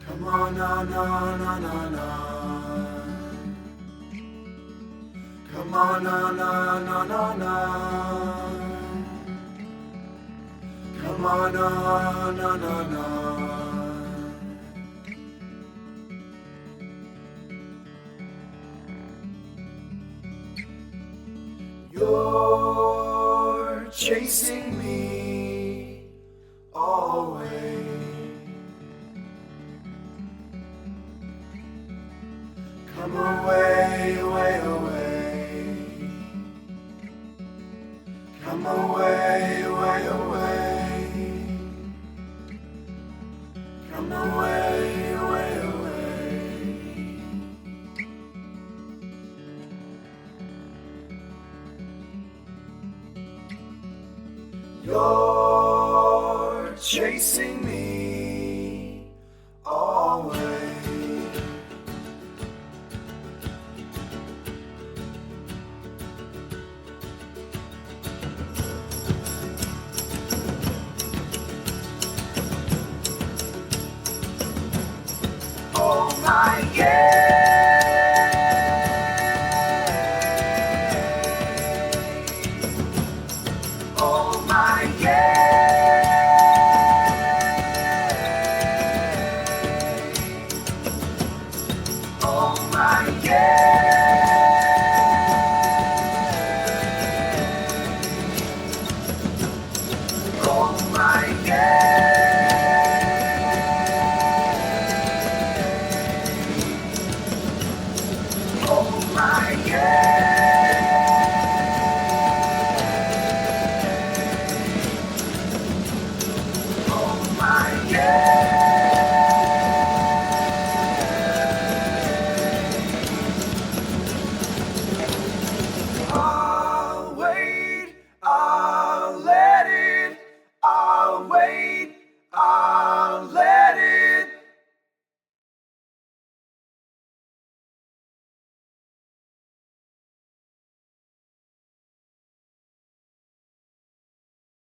Come on, na na na na na. Come on, na na na na na. Come on, na na na na. You're chasing me always. Come away, way away. Come away, way away. Come away, way away. You're chasing me always. Oh my yeah. Oh my yeah. Oh my yeah. Oh my yeah. Oh my yeah. Oh my yeah.